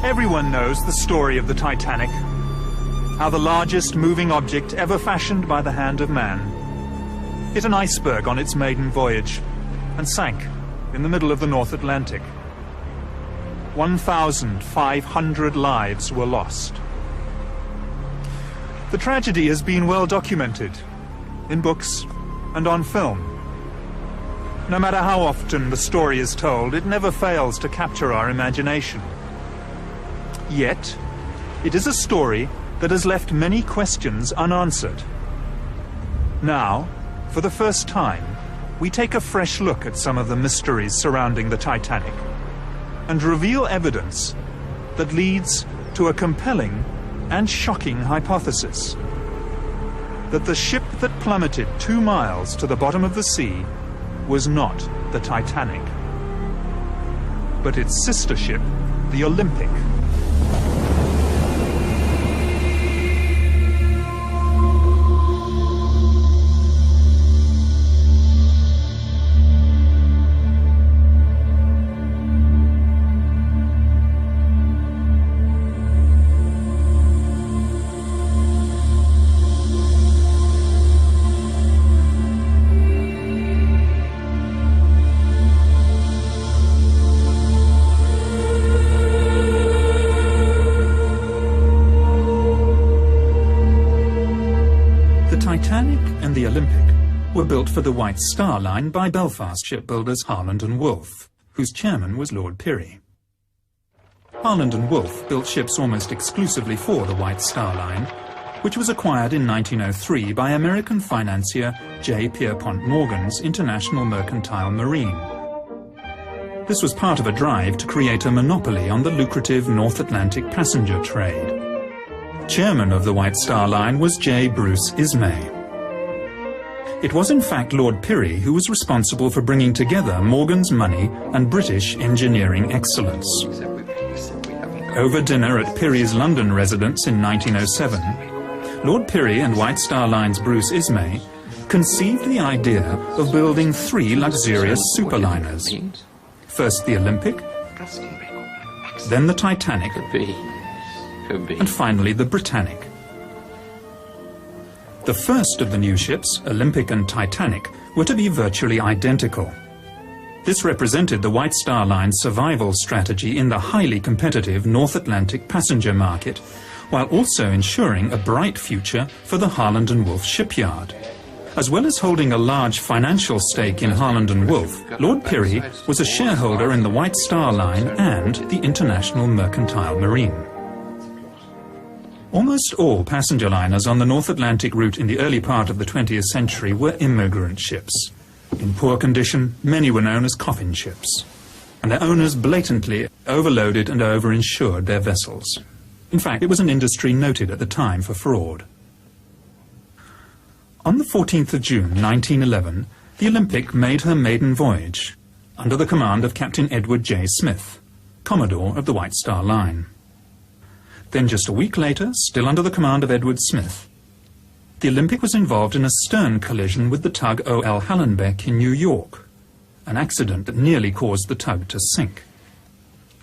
Everyone knows the story of the Titanic, how the largest moving object ever fashioned by the hand of man hit an iceberg on its maiden voyage and sank in the middle of the North Atlantic. 1,500 lives were lost. The tragedy has been well documented in books and on film. No matter how often the story is told, it never fails to capture our imagination. Yet, it is a story that has left many questions unanswered. Now, for the first time, we take a fresh look at some of the mysteries surrounding the Titanic and reveal evidence that leads to a compelling and shocking hypothesis: that the ship that plummeted 2 miles to the bottom of the sea was not the Titanic, but its sister ship, the Olympic. The Olympic were built for the White Star Line by Belfast shipbuilders Harland and Wolff, whose chairman was Lord Pirrie. Harland and Wolff built ships almost exclusively for the White Star Line, which was acquired in 1903 by American financier J. Pierpont Morgan's International Mercantile Marine. This was part of a drive to create a monopoly on the lucrative North Atlantic passenger trade. Chairman of the White Star Line was J. Bruce Ismay. It was in fact Lord Pirrie who was responsible for bringing together Morgan's money and British engineering excellence. Over dinner at Pirrie's London residence in 1907, Lord Pirrie and White Star Line's Bruce Ismay conceived the idea of building 3 luxurious superliners. First the Olympic, then the Titanic, and finally the Britannic. The first of the new ships, Olympic and Titanic, were to be virtually identical. This represented the White Star Line's survival strategy in the highly competitive North Atlantic passenger market, while also ensuring a bright future for the Harland and Wolff shipyard. As well as holding a large financial stake in Harland and Wolff, Lord Pirrie was a shareholder in the White Star Line and the International Mercantile Marine. Almost all passenger liners on the North Atlantic route in the early part of the 20th century were immigrant ships. In poor condition, many were known as coffin ships, and their owners blatantly overloaded and overinsured their vessels. In fact, it was an industry noted at the time for fraud. On the 14th of June 1911, the Olympic made her maiden voyage under the command of Captain Edward J. Smith, Commodore of the White Star Line. Then just a week later, still under the command of Edward Smith, the Olympic was involved in a stern collision with the tug O.L. Hallenbeck in New York, an accident that nearly caused the tug to sink.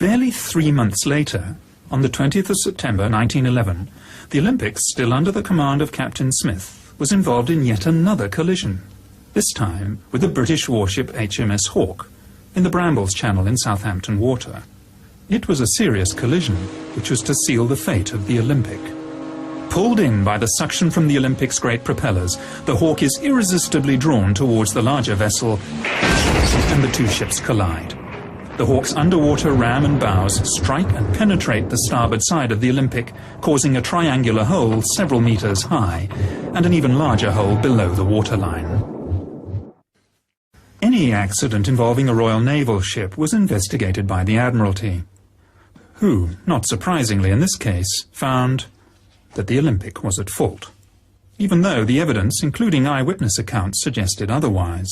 Barely 3 months later, on the 20th of September 1911, the Olympic, still under the command of Captain Smith, was involved in yet another collision, this time with the British warship HMS Hawke in the Brambles Channel in Southampton Water. It was a serious collision, which was to seal the fate of the Olympic. Pulled in by the suction from the Olympic's great propellers, the Hawke is irresistibly drawn towards the larger vessel, and the two ships collide. The Hawke's underwater ram and bows strike and penetrate the starboard side of the Olympic, causing a triangular hole several meters high, and an even larger hole below the waterline. Any accident involving a Royal Naval ship was investigated by the Admiralty, who, not surprisingly in this case, found that the Olympic was at fault, even though the evidence, including eyewitness accounts, suggested otherwise.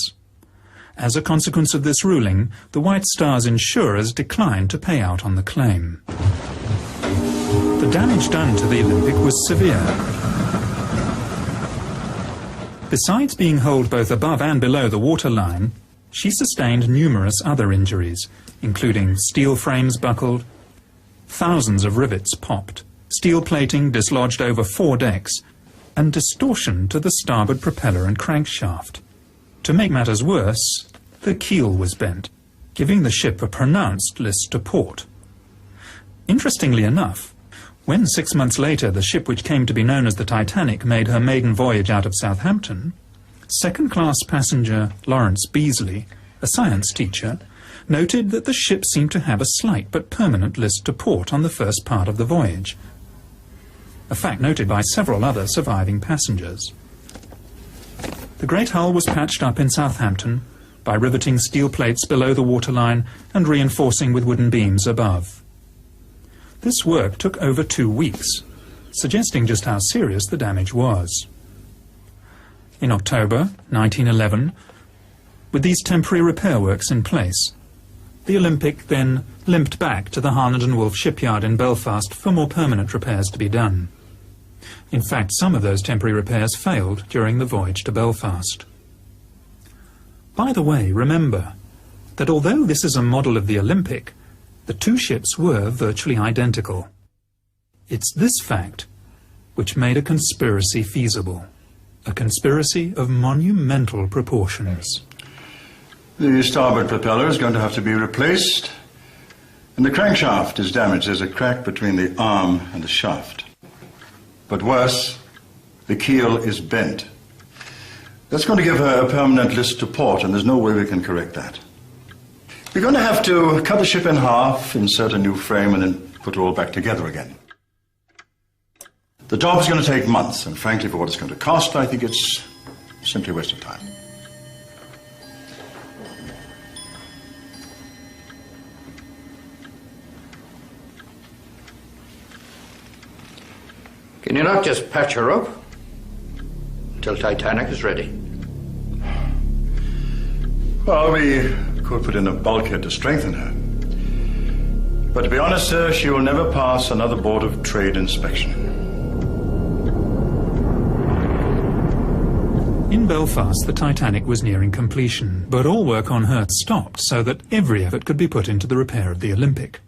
As a consequence of this ruling, the White Star's insurers declined to pay out on the claim. The damage done to the Olympic was severe. Besides being holed both above and below the waterline, she sustained numerous other injuries, including steel frames buckled, thousands of rivets popped, steel plating dislodged over 4 decks, and distortion to the starboard propeller and crankshaft. To make matters worse, the keel was bent, giving the ship a pronounced list to port. Interestingly enough, when 6 months later the ship which came to be known as the Titanic made her maiden voyage out of Southampton, second-class passenger Lawrence Beasley, a science teacher, noted that the ship seemed to have a slight but permanent list to port on the first part of the voyage, a fact noted by several other surviving passengers. The great hull was patched up in Southampton by riveting steel plates below the waterline and reinforcing with wooden beams above. This work took over 2 weeks, suggesting just how serious the damage was. In October 1911, with these temporary repair works in place, the Olympic then limped back to the Harland and Wolff shipyard in Belfast for more permanent repairs to be done. In fact, some of those temporary repairs failed during the voyage to Belfast. By the way, remember that although this is a model of the Olympic, the 2 ships were virtually identical. It's this fact which made a conspiracy feasible, a conspiracy of monumental proportions. The starboard propeller is going to have to be replaced, and the crankshaft is damaged. There's a crack between the arm and the shaft. But worse, the keel is bent. That's going to give her a permanent list to port, and there's no way we can correct that. We're going to have to cut the ship in half, insert a new frame, and then put it all back together again. The job is going to take months, and frankly, for what it's going to cost, I think it's simply a waste of time. Can you not just patch her up until Titanic is ready? Well, we could put in a bulkhead to strengthen her. But to be honest, sir, she will never pass another Board of Trade inspection. In Belfast, the Titanic was nearing completion, but all work on her stopped so that every effort could be put into the repair of the Olympic.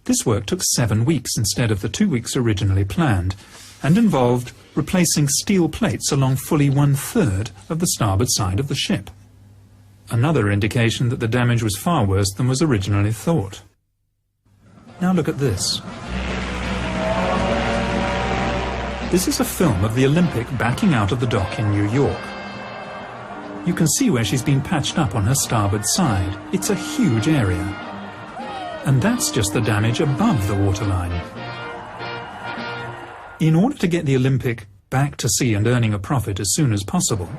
This work took 7 weeks instead of the 2 weeks originally planned, and involved replacing steel plates along fully 1/3 of the starboard side of the ship. Another indication that the damage was far worse than was originally thought. Now look at this. This is a film of the Olympic backing out of the dock in New York. You can see where she's been patched up on her starboard side. It's a huge area. And that's just the damage above the waterline. In order to get the Olympic back to sea and earning a profit as soon as possible,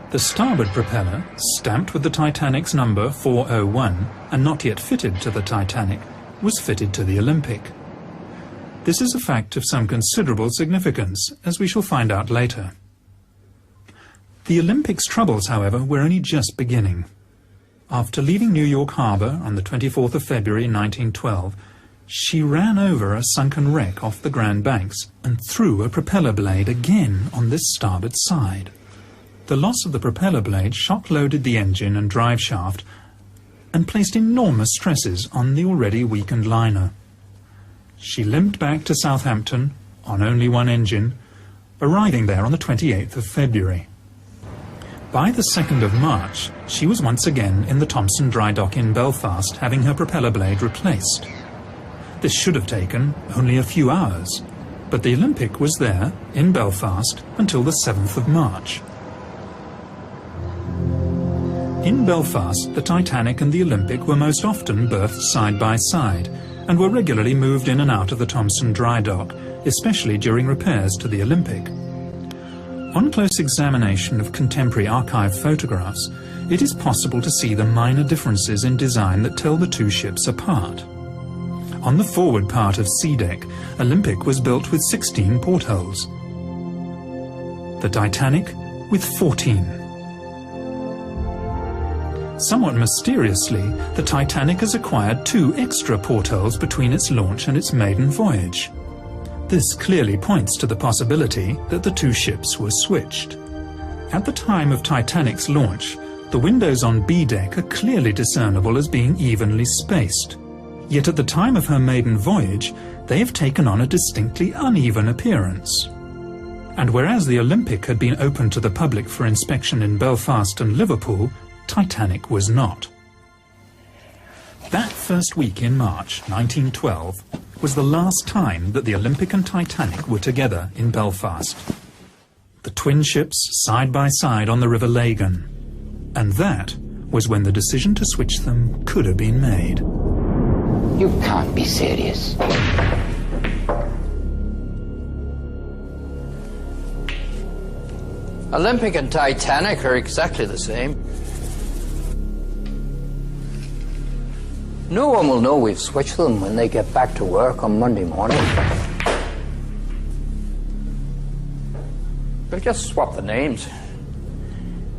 the starboard propeller, stamped with the Titanic's number 401 and not yet fitted to the Titanic, was fitted to the Olympic. This is a fact of some considerable significance, as we shall find out later. The Olympic's troubles, however, were only just beginning. After leaving New York Harbor on the 24th of February 1912, she ran over a sunken wreck off the Grand Banks and threw a propeller blade again on this starboard side. The loss of the propeller blade shock-loaded the engine and drive shaft and placed enormous stresses on the already weakened liner. She limped back to Southampton on only 1 engine, arriving there on the 28th of February. By the 2nd of March, she was once again in the Thompson dry dock in Belfast, having her propeller blade replaced. This should have taken only a few hours, but the Olympic was there, in Belfast, until the 7th of March. In Belfast, the Titanic and the Olympic were most often berthed side by side, and were regularly moved in and out of the Thompson dry dock, especially during repairs to the Olympic. On close examination of contemporary archive photographs, it is possible to see the minor differences in design that tell the 2 ships apart. On the forward part of C deck, Olympic was built with 16 portholes. The Titanic with 14. Somewhat mysteriously, the Titanic has acquired 2 extra portholes between its launch and its maiden voyage. This clearly points to the possibility that the 2 ships were switched. At the time of Titanic's launch, the windows on B deck are clearly discernible as being evenly spaced. Yet at the time of her maiden voyage, they have taken on a distinctly uneven appearance. And whereas the Olympic had been opened to the public for inspection in Belfast and Liverpool, Titanic was not. That first week in March 1912 was the last time that the Olympic and Titanic were together in Belfast. The twin ships side by side on the River Lagan. And that was when the decision to switch them could have been made. You can't be serious. Olympic and Titanic are exactly the same. No one will know we've switched them when they get back to work on Monday morning. We'll just swap the names.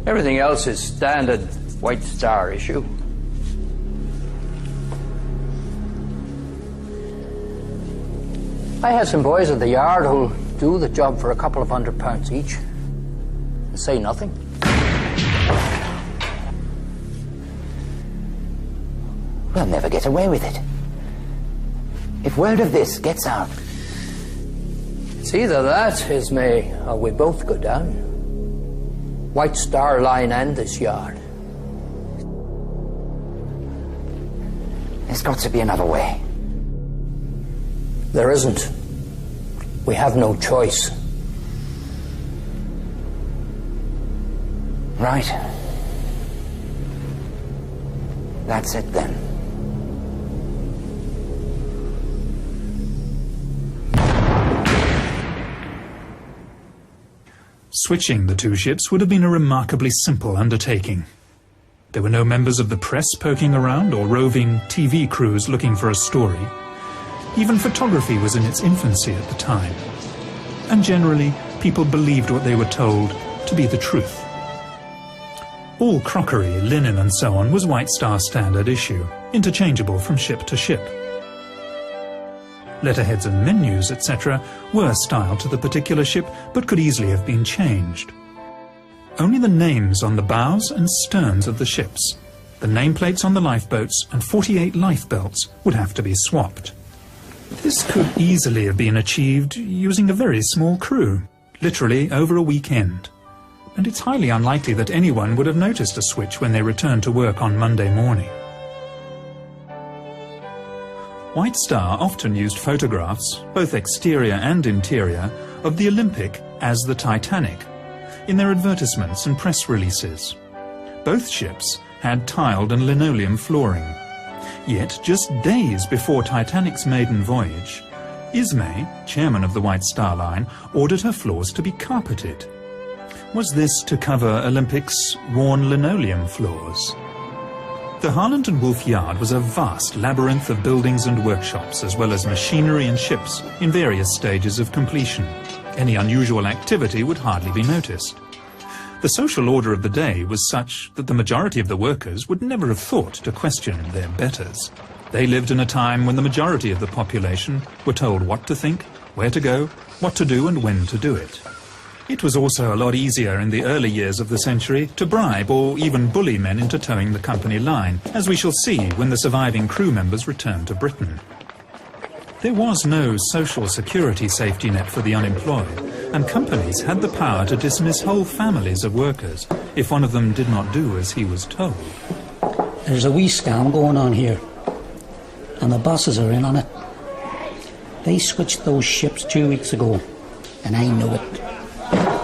Everything else is standard White Star issue. I have some boys at the yard who'll do the job for a couple of £100 each and say nothing. We'll never get away with it. If word of this gets out... It's either that, Ismay, or we both go down. White Star Line and this yard. There's got to be another way. There isn't. We have no choice. Right. That's it then. Switching the two ships would have been a remarkably simple undertaking. There were no members of the press poking around or roving TV crews looking for a story. Even photography was in its infancy at the time. And generally, people believed what they were told to be the truth. All crockery, linen and so on was White Star standard issue, interchangeable from ship to ship. Letterheads and menus, etc., were styled to the particular ship, but could easily have been changed. Only the names on the bows and sterns of the ships, the nameplates on the lifeboats, and 48 lifebelts would have to be swapped. This could easily have been achieved using a very small crew, literally over a weekend. And it's highly unlikely that anyone would have noticed a switch when they returned to work on Monday morning. White Star often used photographs, both exterior and interior, of the Olympic as the Titanic, in their advertisements and press releases. Both ships had tiled and linoleum flooring. Yet, just days before Titanic's maiden voyage, Ismay, chairman of the White Star Line, ordered her floors to be carpeted. Was this to cover Olympic's worn linoleum floors? The Harland and Wolff Yard was a vast labyrinth of buildings and workshops, as well as machinery and ships in various stages of completion. Any unusual activity would hardly be noticed. The social order of the day was such that the majority of the workers would never have thought to question their betters. They lived in a time when the majority of the population were told what to think, where to go, what to do and when to do it. It was also a lot easier in the early years of the century to bribe or even bully men into towing the company line, as we shall see when the surviving crew members returned to Britain. There was no social security safety net for the unemployed, and companies had the power to dismiss whole families of workers if one of them did not do as he was told. There's a wee scam going on here, and the bosses are in on it. They switched those ships 2 weeks ago, and I know it.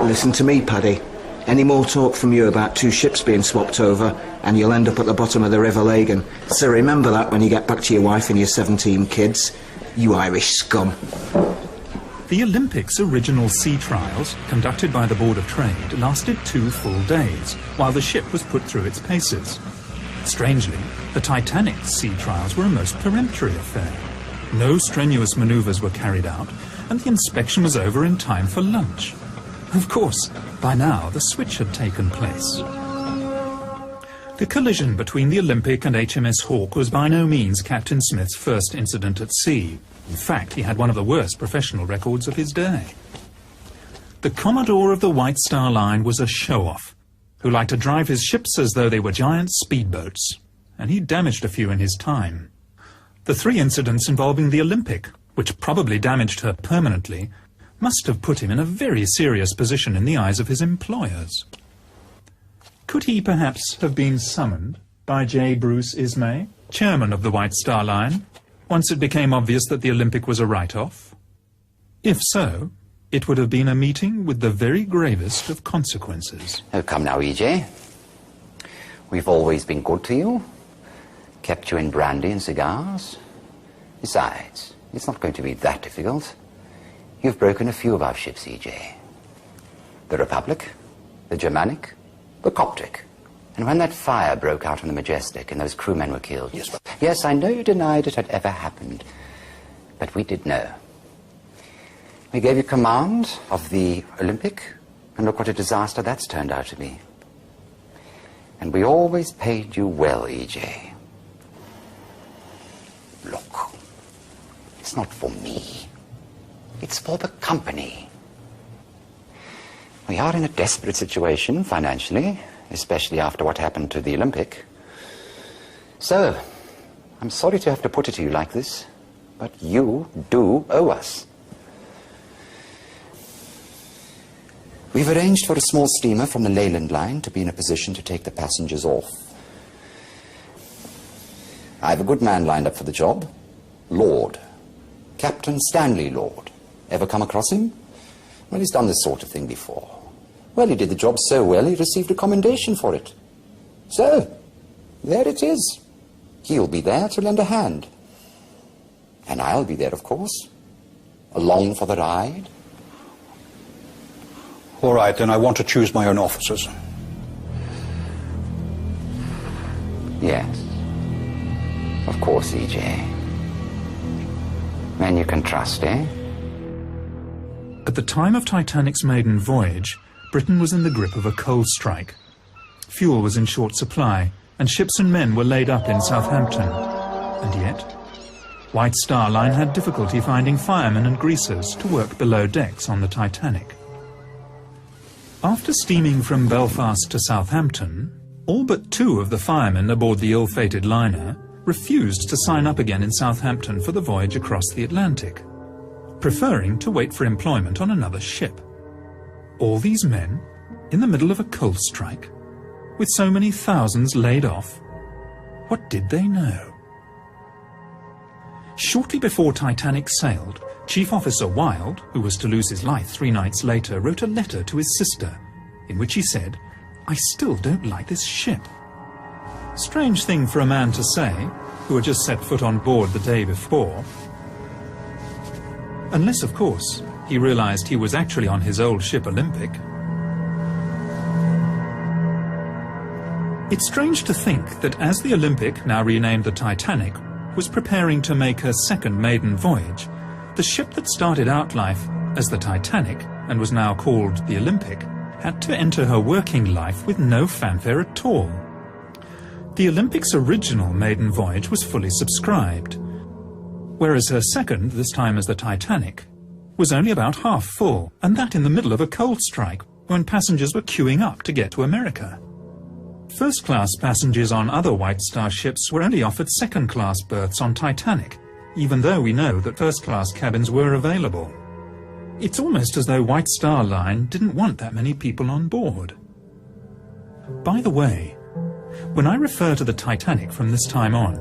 Listen to me, Paddy. Any more talk from you about two ships being swapped over and you'll end up at the bottom of the River Lagan. So remember that when you get back to your wife and your 17 kids. You Irish scum. The Olympics' original sea trials, conducted by the Board of Trade, lasted 2 full days, while the ship was put through its paces. Strangely, the Titanic's sea trials were a most peremptory affair. No strenuous manoeuvres were carried out, and the inspection was over in time for lunch. Of course, by now the switch had taken place. The collision between the Olympic and HMS Hawke was by no means Captain Smith's first incident at sea. In fact, he had one of the worst professional records of his day. The Commodore of the White Star Line was a show-off, who liked to drive his ships as though they were giant speedboats, and he damaged a few in his time. The 3 incidents involving the Olympic, which probably damaged her permanently, must have put him in a very serious position in the eyes of his employers. Could he perhaps have been summoned by J. Bruce Ismay, chairman of the White Star Line, once it became obvious that the Olympic was a write-off? If so, it would have been a meeting with the very gravest of consequences. Oh, come now, E.J. We've always been good to you. Kept you in brandy and cigars. Besides, it's not going to be that difficult. You've broken a few of our ships, E.J. The Republic, the Germanic, the Coptic. And when that fire broke out on the Majestic and those crewmen were killed... Yes, I know you denied it had ever happened. But we did know. We gave you command of the Olympic, and look what a disaster that's turned out to be. And we always paid you well, E.J. Look, it's not for me. It's for the company. We are in a desperate situation financially, especially after what happened to the Olympic. So, I'm sorry to have to put it to you like this, but you do owe us. We've arranged for a small steamer from the Leyland line to be in a position to take the passengers off. I have a good man lined up for the job. Lord. Captain Stanley Lord. Ever come across him? Well, he's done this sort of thing before. Well, he did the job so well, he received a commendation for it. So, there it is. He'll be there to lend a hand. And I'll be there, of course. Along for the ride. All right, then I want to choose my own officers. Yes. Of course, E.J. Men you can trust, eh? At the time of Titanic's maiden voyage, Britain was in the grip of a coal strike. Fuel was in short supply, and ships and men were laid up in Southampton. And yet, White Star Line had difficulty finding firemen and greasers to work below decks on the Titanic. After steaming from Belfast to Southampton, all but 2 of the firemen aboard the ill-fated liner refused to sign up again in Southampton for the voyage across the Atlantic, preferring to wait for employment on another ship. All these men, in the middle of a coal strike, with so many thousands laid off, what did they know? Shortly before Titanic sailed, Chief Officer Wilde, who was to lose his life 3 nights later, wrote a letter to his sister, in which he said, "I still don't like this ship." Strange thing for a man to say, who had just set foot on board the day before. Unless, of course, he realized he was actually on his old ship Olympic. It's strange to think that as the Olympic, now renamed the Titanic, was preparing to make her second maiden voyage, the ship that started out life as the Titanic and was now called the Olympic had to enter her working life with no fanfare at all. The Olympic's original maiden voyage was fully subscribed, whereas her second, this time as the Titanic, was only about half full, and that in the middle of a coal strike when passengers were queuing up to get to America. First-class passengers on other White Star ships were only offered second-class berths on Titanic, even though we know that first-class cabins were available. It's almost as though White Star Line didn't want that many people on board. By the way, when I refer to the Titanic from this time on,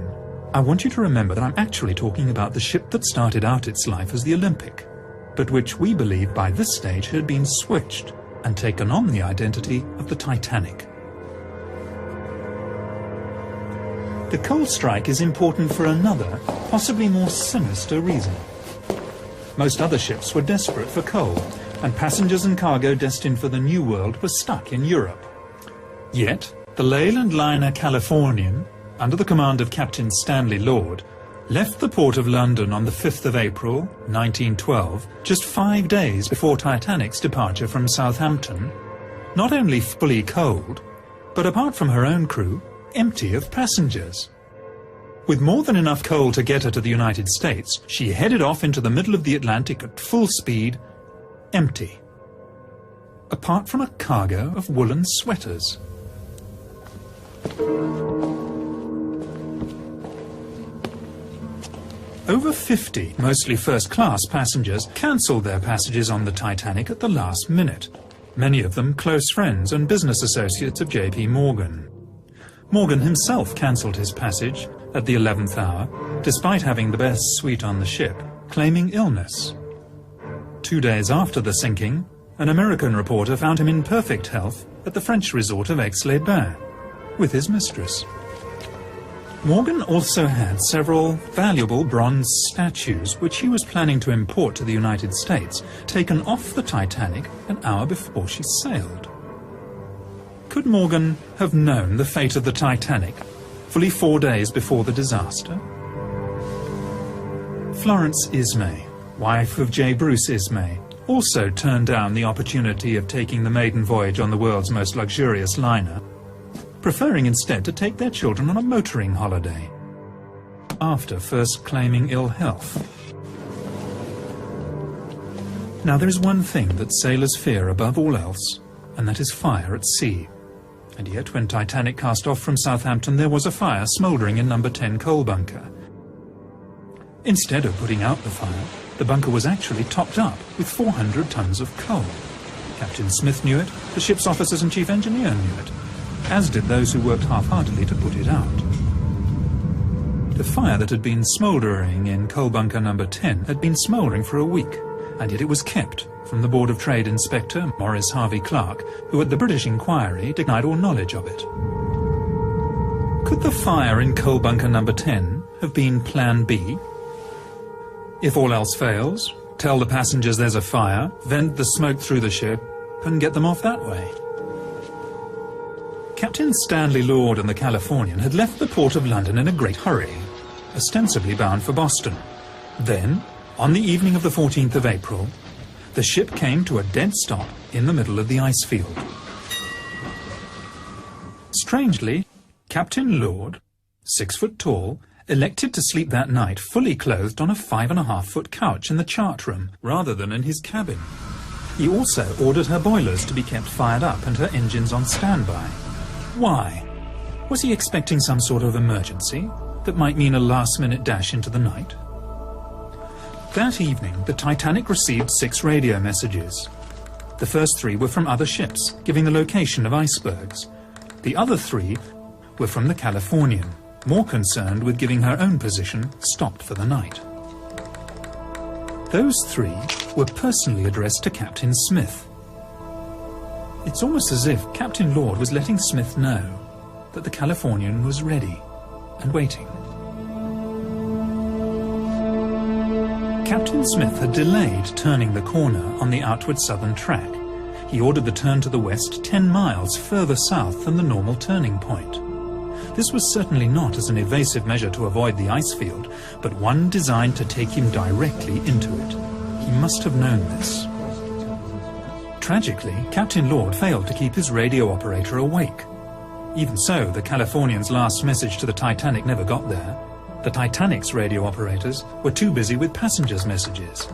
I want you to remember that I'm actually talking about the ship that started out its life as the Olympic, but which we believe by this stage had been switched and taken on the identity of the Titanic. The coal strike is important for another, possibly more sinister reason. Most other ships were desperate for coal, and passengers and cargo destined for the New World were stuck in Europe. Yet, the Leyland liner Californian, under the command of Captain Stanley Lord, left the port of London on the 5th of April, 1912, just 5 days before Titanic's departure from Southampton, not only fully coaled, but apart from her own crew, empty of passengers. With more than enough coal to get her to the United States, she headed off into the middle of the Atlantic at full speed, empty. Apart from a cargo of woolen sweaters. Over 50, mostly first-class passengers, cancelled their passages on the Titanic at the last minute, many of them close friends and business associates of J.P. Morgan. Morgan himself cancelled his passage at the 11th hour, despite having the best suite on the ship, claiming illness. 2 days after the sinking, an American reporter found him in perfect health at the French resort of Aix-les-Bains, with his mistress. Morgan also had several valuable bronze statues which he was planning to import to the United States, taken off the Titanic an hour before she sailed. Could Morgan have known the fate of the Titanic fully 4 days before the disaster? Florence Ismay, wife of J. Bruce Ismay, also turned down the opportunity of taking the maiden voyage on the world's most luxurious liner, preferring instead to take their children on a motoring holiday, after first claiming ill health. Now there is one thing that sailors fear above all else, and that is fire at sea. And yet when Titanic cast off from Southampton, there was a fire smouldering in number 10 coal bunker. Instead of putting out the fire, the bunker was actually topped up with 400 tons of coal. Captain Smith knew it, the ship's officers and chief engineer knew it, as did those who worked half-heartedly to put it out. The fire that had been smouldering in coal bunker number 10 had been smouldering for a week, and yet it was kept from the Board of Trade Inspector Maurice Harvey Clark, who at the British inquiry denied all knowledge of it. Could the fire in coal bunker number 10 have been Plan B? If all else fails, tell the passengers there's a fire, vent the smoke through the ship, and get them off that way. Captain Stanley Lord and the Californian had left the port of London in a great hurry, ostensibly bound for Boston. Then, on the evening of the 14th of April, the ship came to a dead stop in the middle of the ice field. Strangely, Captain Lord, 6 foot tall, elected to sleep that night fully clothed on a 5.5-foot couch in the chart room, rather than in his cabin. He also ordered her boilers to be kept fired up and her engines on standby. Why? Was he expecting some sort of emergency that might mean a last-minute dash into the night? That evening, the Titanic received 6 radio messages. The first 3 were from other ships, giving the location of icebergs. The other 3 were from the Californian, more concerned with giving her own position, stopped for the night. Those 3 were personally addressed to Captain Smith. It's almost as if Captain Lord was letting Smith know that the Californian was ready and waiting. Captain Smith had delayed turning the corner on the outward southern track. He ordered the turn to the west 10 miles further south than the normal turning point. This was certainly not as an evasive measure to avoid the ice field, but one designed to take him directly into it. He must have known this. Tragically, Captain Lord failed to keep his radio operator awake. Even so, the Californian's last message to the Titanic never got there. The Titanic's radio operators were too busy with passengers' messages.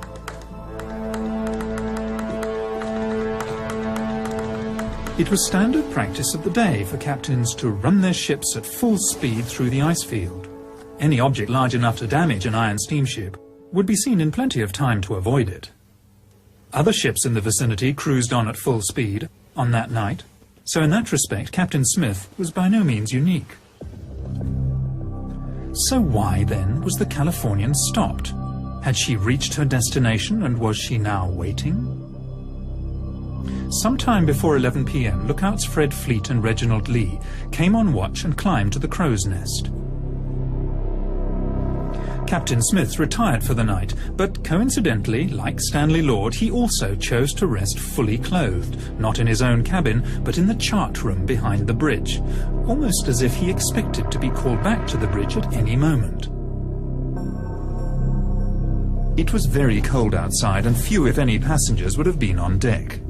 It was standard practice of the day for captains to run their ships at full speed through the ice field. Any object large enough to damage an iron steamship would be seen in plenty of time to avoid it. Other ships in the vicinity cruised on at full speed on that night, so in that respect Captain Smith was by no means unique. So why, then, was the Californian stopped? Had she reached her destination, and was she now waiting? Sometime before 11 p.m, lookouts Fred Fleet and Reginald Lee came on watch and climbed to the crow's nest. Captain Smith retired for the night, but coincidentally, like Stanley Lord, he also chose to rest fully clothed, not in his own cabin, but in the chart room behind the bridge, almost as if he expected to be called back to the bridge at any moment. It was very cold outside, and few, if any, passengers would have been on deck.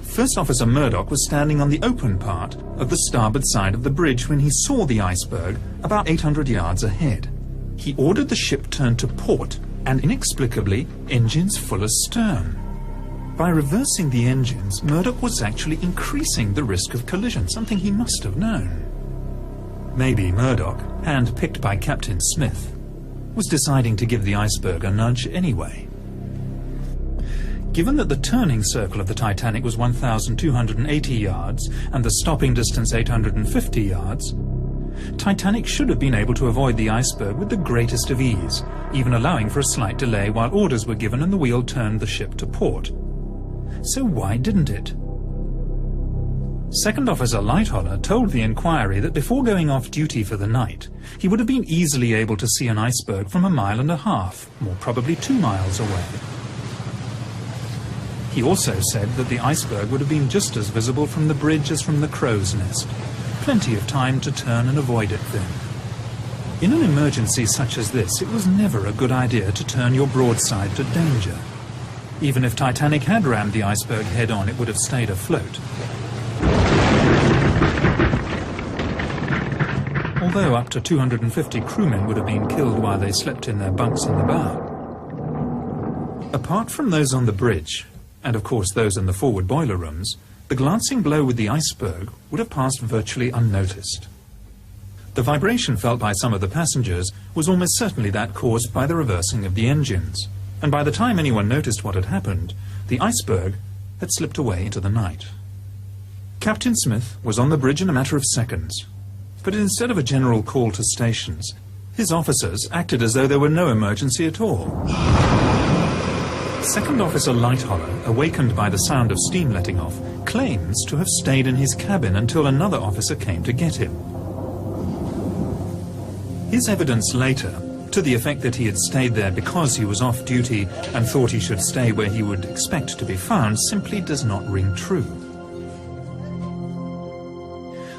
First Officer Murdoch was standing on the open part of the starboard side of the bridge when he saw the iceberg about 800 yards ahead. He ordered the ship turned to port, and inexplicably, engines full astern. By reversing the engines, Murdoch was actually increasing the risk of collision, something he must have known. Maybe Murdoch, hand-picked by Captain Smith, was deciding to give the iceberg a nudge anyway. Given that the turning circle of the Titanic was 1,280 yards and the stopping distance 850 yards, Titanic should have been able to avoid the iceberg with the greatest of ease, even allowing for a slight delay while orders were given and the wheel turned the ship to port. So why didn't it? Second Officer Lightholler told the inquiry that before going off duty for the night, he would have been easily able to see an iceberg from 1.5 miles, more probably 2 miles away. He also said that the iceberg would have been just as visible from the bridge as from the crow's nest. Plenty of time to turn and avoid it then. In an emergency such as this, it was never a good idea to turn your broadside to danger. Even if Titanic had rammed the iceberg head-on, it would have stayed afloat. Although up to 250 crewmen would have been killed while they slept in their bunks in the bow. Apart from those on the bridge, and of course those in the forward boiler rooms, the glancing blow with the iceberg would have passed virtually unnoticed. The vibration felt by some of the passengers was almost certainly that caused by the reversing of the engines, and by the time anyone noticed what had happened, the iceberg had slipped away into the night. Captain Smith was on the bridge in a matter of seconds, but instead of a general call to stations, his officers acted as though there were no emergency at all. Second Officer Lightholler, awakened by the sound of steam letting off, claims to have stayed in his cabin until another officer came to get him. His evidence later, to the effect that he had stayed there because he was off duty and thought he should stay where he would expect to be found, simply does not ring true.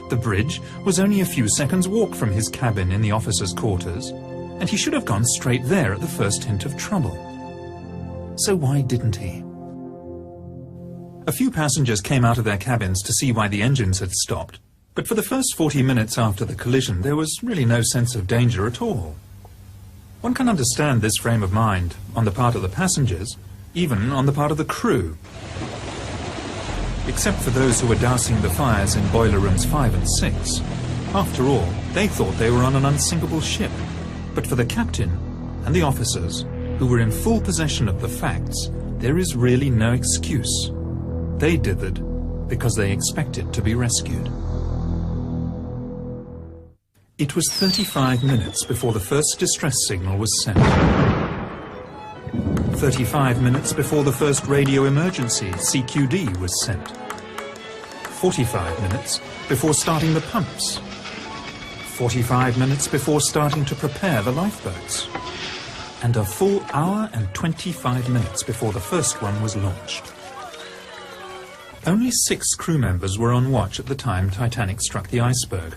The bridge was only a few seconds' walk from his cabin in the officers' quarters, and he should have gone straight there at the first hint of trouble. So why didn't he? A few passengers came out of their cabins to see why the engines had stopped, but for the first 40 minutes after the collision there was really no sense of danger at all. One can understand this frame of mind on the part of the passengers, even on the part of the crew. Except for those who were dousing the fires in boiler rooms 5 and 6. After all, they thought they were on an unsinkable ship. But for the captain and the officers, who were in full possession of the facts, there is really no excuse. They did it because they expected to be rescued. It was 35 minutes before the first distress signal was sent. 35 minutes before the first radio emergency, CQD, was sent. 45 minutes before starting the pumps. 45 minutes before starting to prepare the lifeboats. And a full hour and 25 minutes before the first one was launched. Only 6 crew members were on watch at the time Titanic struck the iceberg.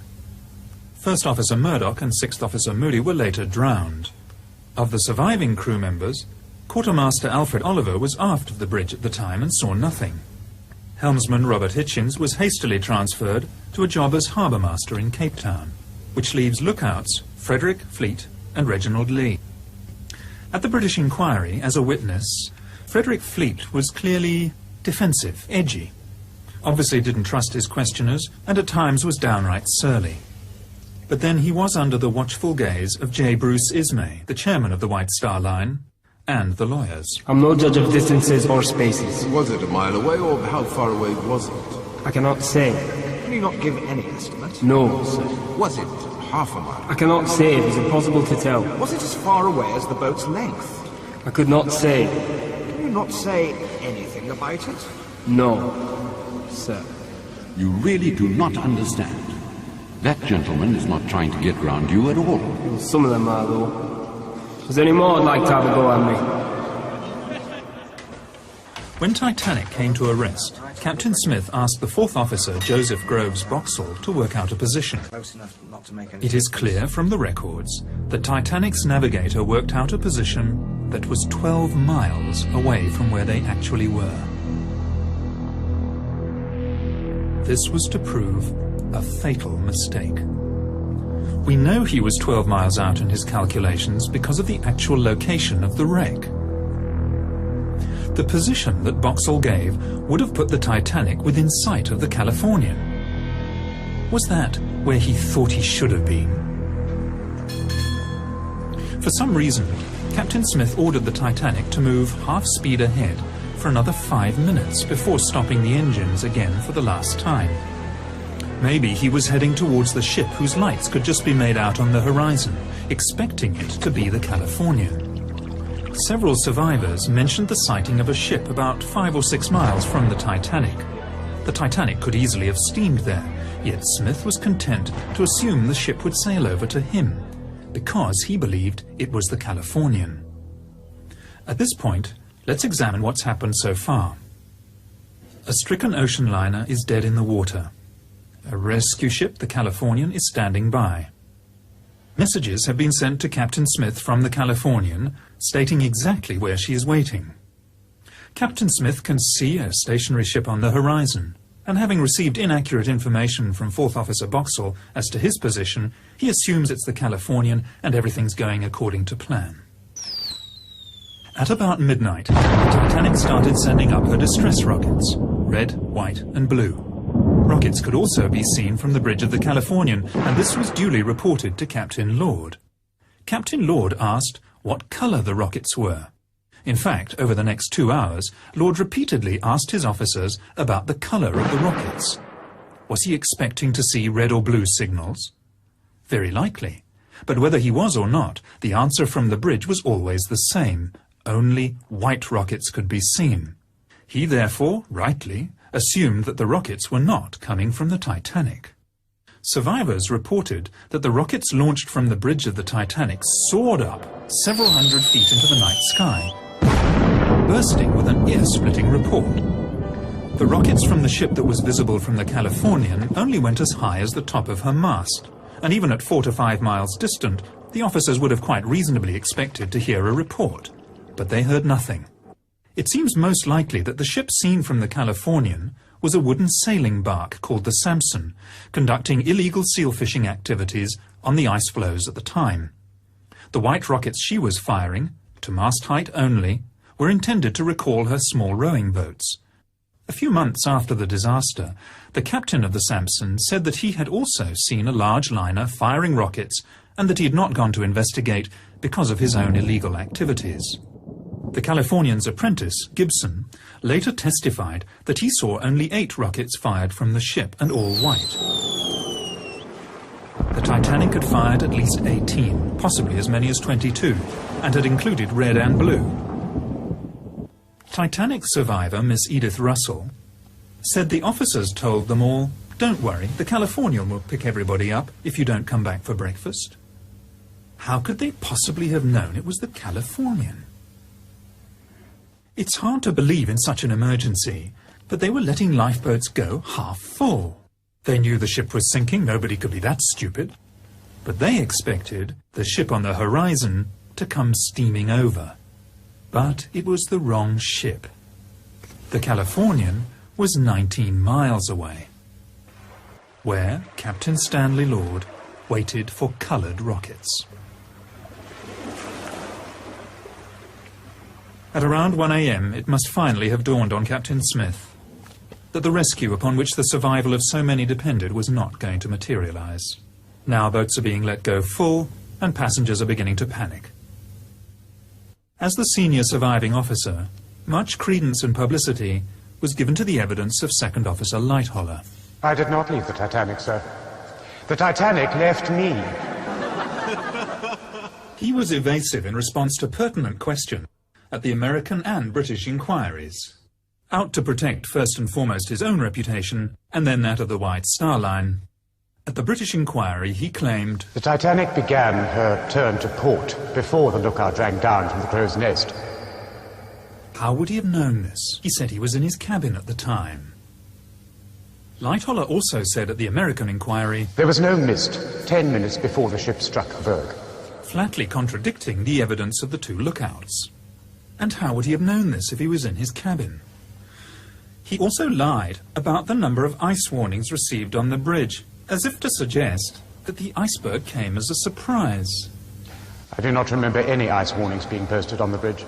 First Officer Murdoch and Sixth Officer Moody were later drowned. Of the surviving crew members, Quartermaster Alfred Oliver was aft of the bridge at the time and saw nothing. Helmsman Robert Hitchins was hastily transferred to a job as harbour master in Cape Town, which leaves lookouts Frederick, Fleet and Reginald Lee. At the British inquiry, as a witness, Frederick Fleet was clearly defensive, edgy, obviously didn't trust his questioners, and at times was downright surly. But then he was under the watchful gaze of J. Bruce Ismay, the chairman of the White Star Line, and the lawyers. I'm no judge of distances or spaces. Was it a mile away, or how far away was it? I cannot say. Can you not give any estimate? No, sir. Was it half a mile? I cannot say. It is impossible to tell. Was it as far away as the boat's length? I could not say. Can you not say anything about it? No, sir. You really do not understand. That gentleman is not trying to get round you at all. Well, some of them are, though. Is there any more I'd like to have a go at me? When Titanic came to a rest, Captain Smith asked the 4th Officer, Joseph Groves Boxall, to work out a position. It is clear from the records that Titanic's navigator worked out a position that was 12 miles away from where they actually were. This was to prove a fatal mistake. We know he was 12 miles out in his calculations because of the actual location of the wreck. The position that Boxall gave would have put the Titanic within sight of the Californian. Was that where he thought he should have been? For some reason, Captain Smith ordered the Titanic to move half-speed ahead for another 5 minutes before stopping the engines again for the last time. Maybe he was heading towards the ship whose lights could just be made out on the horizon, expecting it to be the Californian. Several survivors mentioned the sighting of a ship about 5 or 6 miles from the Titanic. The Titanic could easily have steamed there, yet Smith was content to assume the ship would sail over to him, because he believed it was the Californian. At this point, let's examine what's happened so far. A stricken ocean liner is dead in the water. A rescue ship, the Californian, is standing by. Messages have been sent to Captain Smith from the Californian, stating exactly where she is waiting. Captain Smith can see a stationary ship on the horizon, and having received inaccurate information from 4th Officer Boxall as to his position, he assumes it's the Californian and everything's going according to plan. At about midnight, the Titanic started sending up her distress rockets, red, white and blue. Rockets could also be seen from the bridge of the Californian, and this was duly reported to Captain Lord. Captain Lord asked what colour the rockets were. In fact, over the next 2 hours, Lord repeatedly asked his officers about the colour of the rockets. Was he expecting to see red or blue signals? Very likely. But whether he was or not, the answer from the bridge was always the same. Only white rockets could be seen. He therefore, rightly, assumed that the rockets were not coming from the Titanic. Survivors reported that the rockets launched from the bridge of the Titanic soared up several hundred feet into the night sky, bursting with an ear-splitting report. The rockets from the ship that was visible from the Californian only went as high as the top of her mast, and even at 4 to 5 miles distant, the officers would have quite reasonably expected to hear a report. But they heard nothing. It seems most likely that the ship seen from the Californian was a wooden sailing bark called the Samson, conducting illegal seal fishing activities on the ice floes at the time. The white rockets she was firing, to mast height only, were intended to recall her small rowing boats. A few months after the disaster, the captain of the Samson said that he had also seen a large liner firing rockets and that he had not gone to investigate because of his own illegal activities. The Californian's apprentice, Gibson, later testified that he saw only 8 rockets fired from the ship, and all white. The Titanic had fired at least 18, possibly as many as 22, and had included red and blue. Titanic survivor Miss Edith Russell said the officers told them all, "Don't worry, the Californian will pick everybody up if you don't come back for breakfast." How could they possibly have known it was the Californian? It's hard to believe in such an emergency, but they were letting lifeboats go half full. They knew the ship was sinking, nobody could be that stupid. But they expected the ship on the horizon to come steaming over. But it was the wrong ship. The Californian was 19 miles away, where Captain Stanley Lord waited for coloured rockets. At around 1 a.m. it must finally have dawned on Captain Smith that the rescue upon which the survival of so many depended was not going to materialise. Now boats are being let go full, and passengers are beginning to panic. As the senior surviving officer, much credence and publicity was given to the evidence of Second Officer Lightholler. I did not leave the Titanic, sir. The Titanic left me. He was evasive in response to pertinent questions at the American and British inquiries, out to protect first and foremost his own reputation, and then that of the White Star Line. At the British inquiry, he claimed, "The Titanic began her turn to port before the lookout drank down from the crow's nest." How would he have known this? He said he was in his cabin at the time. Lightholler also said at the American inquiry, "There was no mist 10 minutes before the ship struck a berg," flatly contradicting the evidence of the 2 lookouts. And how would he have known this if he was in his cabin? He also lied about the number of ice warnings received on the bridge, as if to suggest that the iceberg came as a surprise. "I do not remember any ice warnings being posted on the bridge."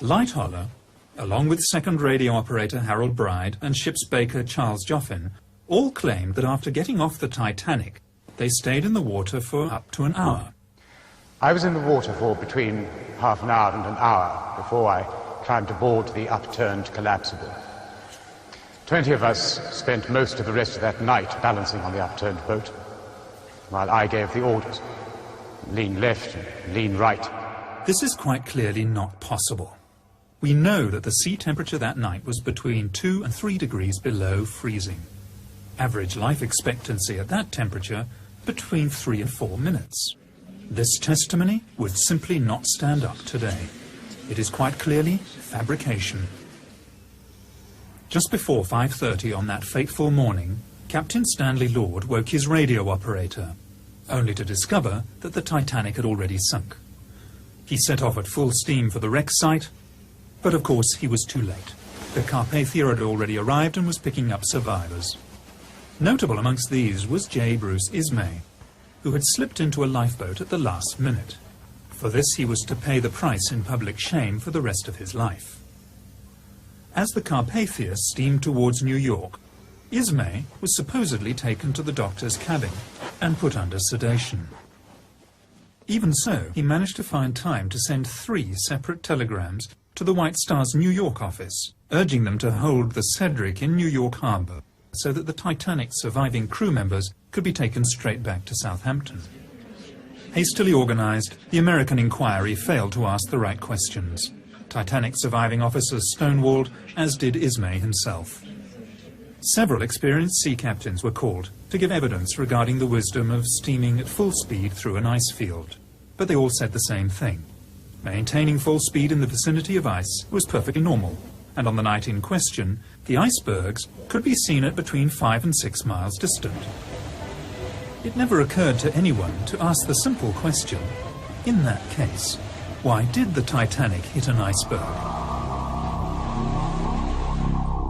Lightholler, along with second radio operator Harold Bride and ship's baker Charles Joffin, all claimed that after getting off the Titanic, they stayed in the water for up to an hour, I was in the water for between half an hour and an hour before I climbed aboard the upturned collapsible. 20 of us spent most of the rest of that night balancing on the upturned boat, while I gave the orders. Lean left and lean right. This is quite clearly not possible. We know that the sea temperature that night was between 2 and 3 degrees below freezing. Average life expectancy at that temperature between 3 and 4 minutes. This testimony would simply not stand up today. It is quite clearly fabrication. Just before 5:30 on that fateful morning, Captain Stanley Lord woke his radio operator, only to discover that the Titanic had already sunk. He set off at full steam for the wreck site, but of course he was too late. The Carpathia had already arrived and was picking up survivors. Notable amongst these was J. Bruce Ismay, who had slipped into a lifeboat at the last minute. For this he was to pay the price in public shame for the rest of his life. As the Carpathia steamed towards New York, Ismay was supposedly taken to the doctor's cabin and put under sedation. Even so, he managed to find time to send 3 separate telegrams to the White Star's New York office, urging them to hold the Cedric in New York Harbor so that the Titanic's surviving crew members could be taken straight back to Southampton. Hastily organized, the American inquiry failed to ask the right questions. Titanic surviving officers stonewalled, as did Ismay himself. Several experienced sea captains were called to give evidence regarding the wisdom of steaming at full speed through an ice field. But they all said the same thing. Maintaining full speed in the vicinity of ice was perfectly normal, and on the night in question, the icebergs could be seen at between 5 and 6 miles distant. It never occurred to anyone to ask the simple question, in that case, why did the Titanic hit an iceberg?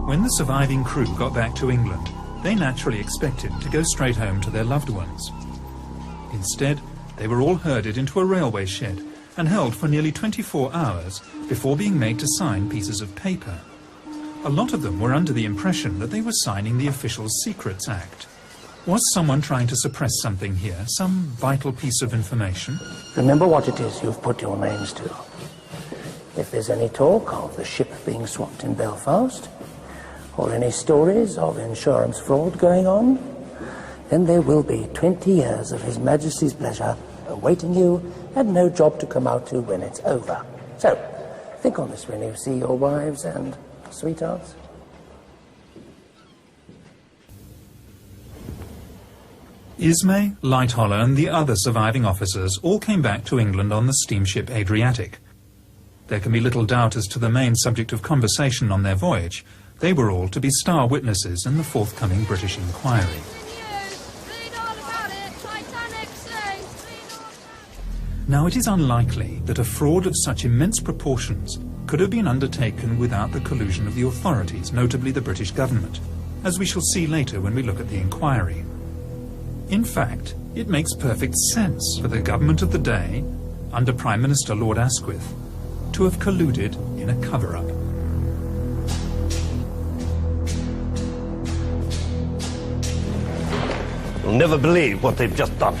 When the surviving crew got back to England, they naturally expected to go straight home to their loved ones. Instead, they were all herded into a railway shed and held for nearly 24 hours before being made to sign pieces of paper. A lot of them were under the impression that they were signing the Official Secrets Act. Was someone trying to suppress something here, some vital piece of information? Remember what it is you've put your names to. If there's any talk of the ship being swapped in Belfast, or any stories of insurance fraud going on, then there will be 20 years of His Majesty's pleasure awaiting you and no job to come out to when it's over. So, think on this when you see your wives and sweethearts. Ismay, Lightoller and the other surviving officers all came back to England on the steamship Adriatic. There can be little doubt as to the main subject of conversation on their voyage. They were all to be star witnesses in the forthcoming British inquiry. Now, it is unlikely that a fraud of such immense proportions could have been undertaken without the collusion of the authorities, notably the British government, as we shall see later when we look at the inquiry. In fact, it makes perfect sense for the government of the day, under Prime Minister Lord Asquith, to have colluded in a cover-up. You'll never believe what they've just done.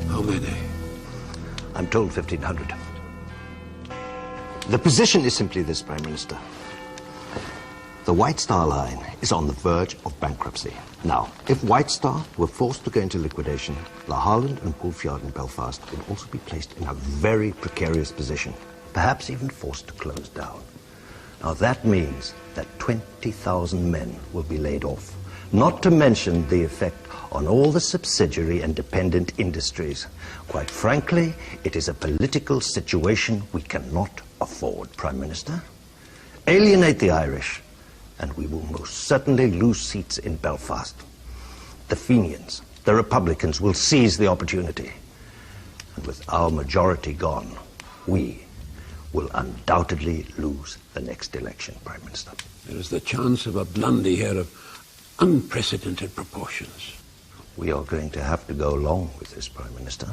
How many? I'm told 1,500. The position is simply this, Prime Minister. The White Star Line is on the verge of bankruptcy. Now, if White Star were forced to go into liquidation, La Holland and Poolfjord in Belfast would also be placed in a very precarious position, perhaps even forced to close down. Now, that means that 20,000 men will be laid off, not to mention the effect on all the subsidiary and dependent industries. Quite frankly, it is a political situation we cannot afford, Prime Minister. Alienate the Irish, and we will most certainly lose seats in Belfast. The Fenians, the Republicans, will seize the opportunity. And with our majority gone, we will undoubtedly lose the next election, Prime Minister. There is the chance of a blunder here of unprecedented proportions. We are going to have to go along with this, Prime Minister.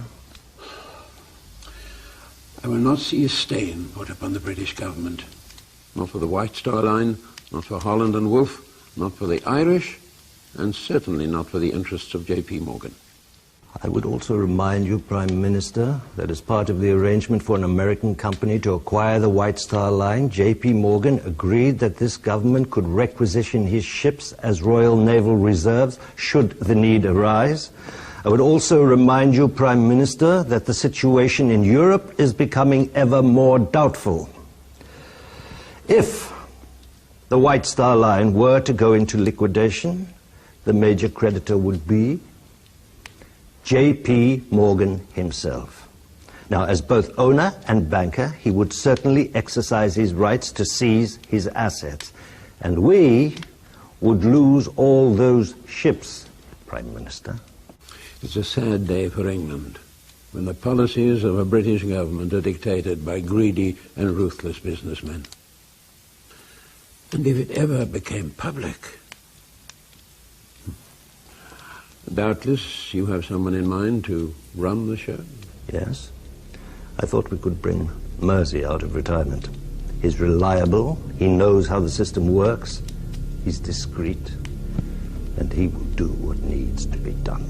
I will not see a stain put upon the British government, not for the White Star Line, Not for Holland and Wolff, not for the Irish, and certainly not for the interests of J.P. Morgan. I would also remind you, Prime Minister, that as part of the arrangement for an American company to acquire the White Star Line, J.P. Morgan agreed that this government could requisition his ships as Royal Naval Reserves should the need arise. I would also remind you, Prime Minister, that the situation in Europe is becoming ever more doubtful. If the White Star Line were to go into liquidation, the major creditor would be J.P. Morgan himself. Now, as both owner and banker, he would certainly exercise his rights to seize his assets. And we would lose all those ships, Prime Minister. It's a sad day for England, when the policies of a British government are dictated by greedy and ruthless businessmen. And if it ever became public... Doubtless you have someone in mind to run the show? Yes. I thought we could bring Mersey out of retirement. He's reliable, he knows how the system works, he's discreet, and he will do what needs to be done.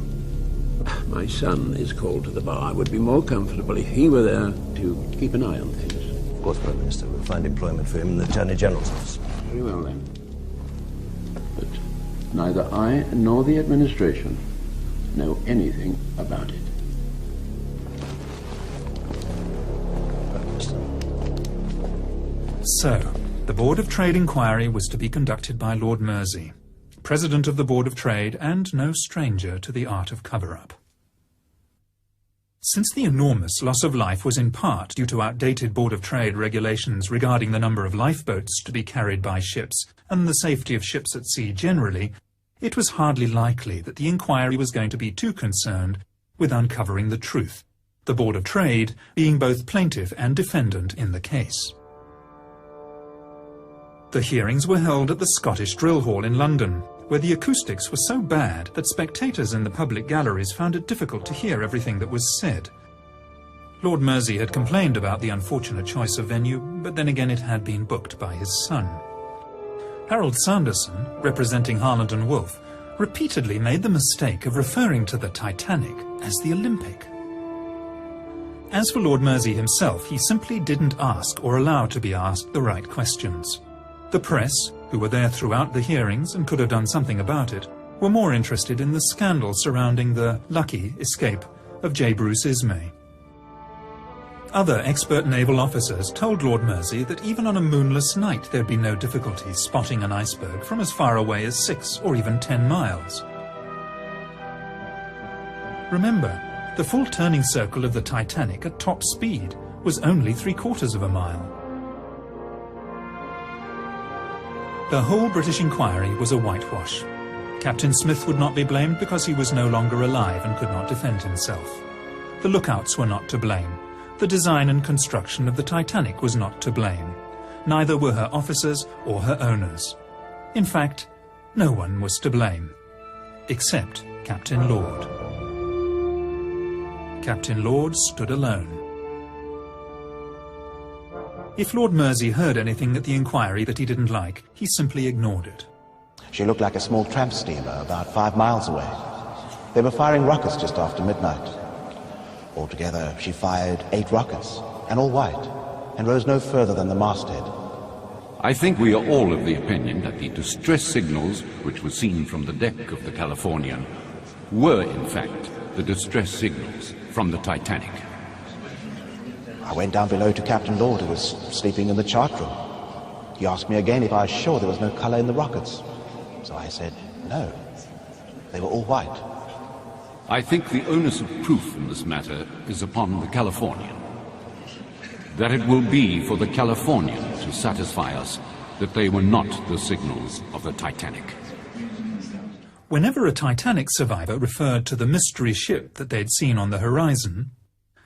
My son is called to the bar. I would be more comfortable if he were there to keep an eye on things. Of course, Prime Minister, we'll find employment for him in the Attorney General's office. Very well, then. But neither I nor the administration know anything about it. So, the Board of Trade inquiry was to be conducted by Lord Mersey, President of the Board of Trade and no stranger to the art of cover-up. Since the enormous loss of life was in part due to outdated Board of Trade regulations regarding the number of lifeboats to be carried by ships and the safety of ships at sea generally, it was hardly likely that the inquiry was going to be too concerned with uncovering the truth, the Board of Trade being both plaintiff and defendant in the case. The hearings were held at the Scottish Drill Hall in London, where the acoustics were so bad that spectators in the public galleries found it difficult to hear everything that was said. Lord Mersey had complained about the unfortunate choice of venue, but then again it had been booked by his son. Harold Sanderson, representing Harland and Wolff, repeatedly made the mistake of referring to the Titanic as the Olympic. As for Lord Mersey himself, he simply didn't ask or allow to be asked the right questions. The press, who were there throughout the hearings and could have done something about it, were more interested in the scandal surrounding the lucky escape of J. Bruce Ismay. Other expert naval officers told Lord Mersey that even on a moonless night there'd be no difficulty spotting an iceberg from as far away as 6 or even 10 miles. Remember, the full turning circle of the Titanic at top speed was only 3/4 of a mile. The whole British inquiry was a whitewash. Captain Smith would not be blamed because he was no longer alive and could not defend himself. The lookouts were not to blame. The design and construction of the Titanic was not to blame. Neither were her officers or her owners. In fact, no one was to blame, except Captain Lord. Captain Lord stood alone. If Lord Mersey heard anything at the inquiry that he didn't like, he simply ignored it. She looked like a small tramp steamer about 5 miles away. They were firing rockets just after midnight. Altogether, she fired 8 rockets, and all white, and rose no further than the masthead. I think we are all of the opinion that the distress signals, which were seen from the deck of the Californian, were in fact the distress signals from the Titanic. I went down below to Captain Lord, who was sleeping in the chart room. He asked me again if I was sure there was no color in the rockets. So I said, no, they were all white. I think the onus of proof in this matter is upon the Californian. That it will be for the Californian to satisfy us that they were not the signals of the Titanic. Whenever a Titanic survivor referred to the mystery ship that they'd seen on the horizon,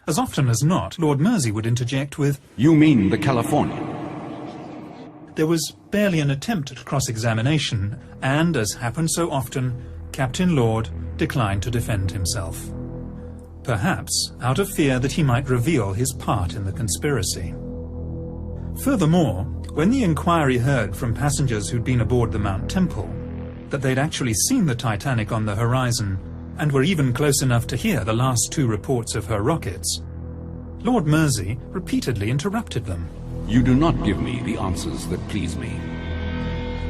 as often as not, Lord Mersey would interject with, "You mean the Californian?" There was barely an attempt at cross-examination, and, as happened so often, Captain Lord declined to defend himself. Perhaps out of fear that he might reveal his part in the conspiracy. Furthermore, when the inquiry heard from passengers who'd been aboard the Mount Temple that they'd actually seen the Titanic on the horizon and were even close enough to hear the last 2 reports of her rockets, Lord Mersey repeatedly interrupted them. You do not give me the answers that please me.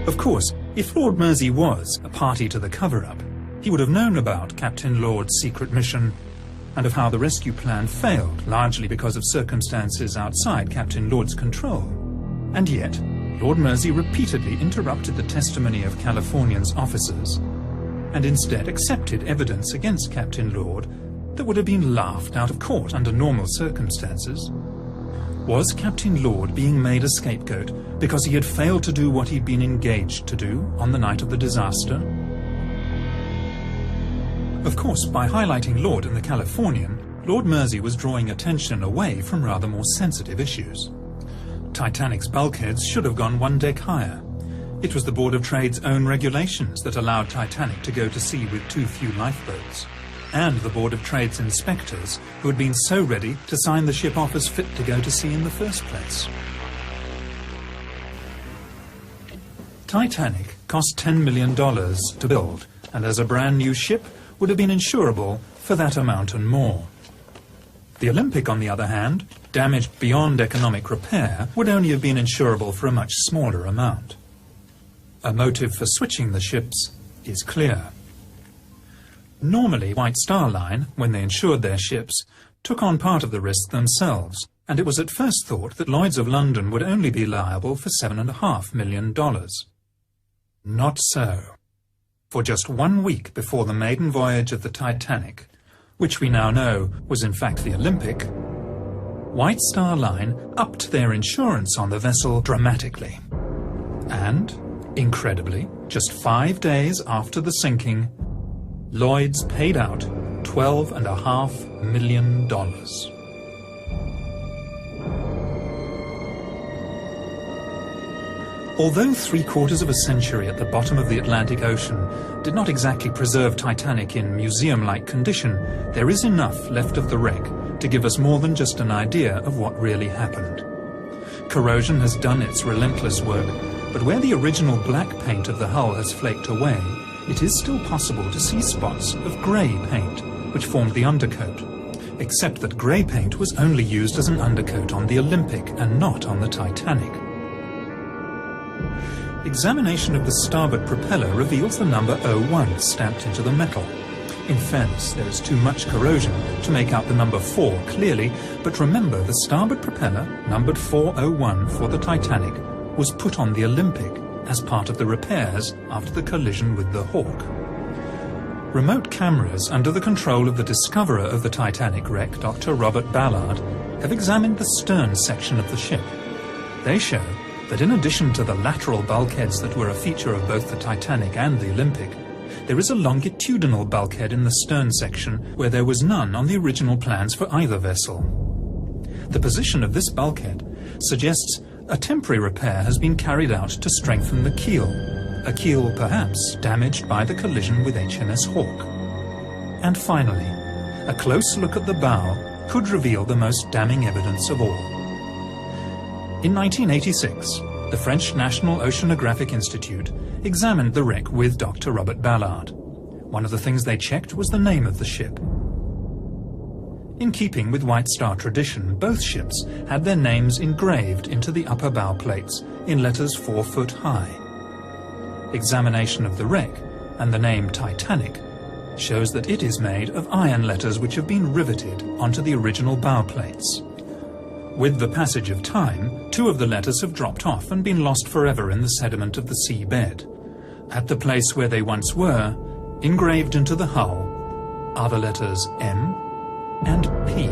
Of course, if Lord Mersey was a party to the cover-up, he would have known about Captain Lord's secret mission and of how the rescue plan failed, largely because of circumstances outside Captain Lord's control. And yet, Lord Mersey repeatedly interrupted the testimony of Californian's officers and instead accepted evidence against Captain Lord that would have been laughed out of court under normal circumstances. Was Captain Lord being made a scapegoat because he had failed to do what he'd been engaged to do on the night of the disaster? Of course, by highlighting Lord and the Californian, Lord Mersey was drawing attention away from rather more sensitive issues. Titanic's bulkheads should have gone 1 deck higher. It was the Board of Trade's own regulations that allowed Titanic to go to sea with too few lifeboats, and the Board of Trade's inspectors who had been so ready to sign the ship off as fit to go to sea in the first place. Titanic cost $10 million to build, and as a brand new ship would have been insurable for that amount and more. The Olympic, on the other hand, damaged beyond economic repair, would only have been insurable for a much smaller amount. A motive for switching the ships is clear. Normally, White Star Line, when they insured their ships, took on part of the risk themselves, and it was at first thought that Lloyd's of London would only be liable for $7.5 million. Not so. For just 1 week before the maiden voyage of the Titanic, which we now know was in fact the Olympic, White Star Line upped their insurance on the vessel dramatically. And, incredibly, just 5 days after the sinking, Lloyd's paid out $12.5 million. Although 3/4 of a century at the bottom of the Atlantic Ocean did not exactly preserve Titanic in museum-like condition, there is enough left of the wreck to give us more than just an idea of what really happened. Corrosion has done its relentless work, but where the original black paint of the hull has flaked away, it is still possible to see spots of grey paint, which formed the undercoat, except that grey paint was only used as an undercoat on the Olympic and not on the Titanic. Examination of the starboard propeller reveals the number 01 stamped into the metal. In fairness, there is too much corrosion to make out the number 4 clearly, but remember the starboard propeller, numbered 401 for the Titanic, was put on the Olympic as part of the repairs after the collision with the Hawk. Remote cameras under the control of the discoverer of the Titanic wreck, Dr. Robert Ballard, have examined the stern section of the ship. They show that in addition to the lateral bulkheads that were a feature of both the Titanic and the Olympic, there is a longitudinal bulkhead in the stern section where there was none on the original plans for either vessel. The position of this bulkhead suggests a temporary repair has been carried out to strengthen the keel, a keel perhaps damaged by the collision with HMS Hawk. And finally, a close look at the bow could reveal the most damning evidence of all. In 1986, the French National Oceanographic Institute examined the wreck with Dr. Robert Ballard. One of the things they checked was the name of the ship. In keeping with White Star tradition, both ships had their names engraved into the upper bow plates in letters 4 foot high. Examination of the wreck and the name Titanic shows that it is made of iron letters which have been riveted onto the original bow plates. With the passage of time, 2 of the letters have dropped off and been lost forever in the sediment of the seabed. At the place where they once were, engraved into the hull, are the letters M and P.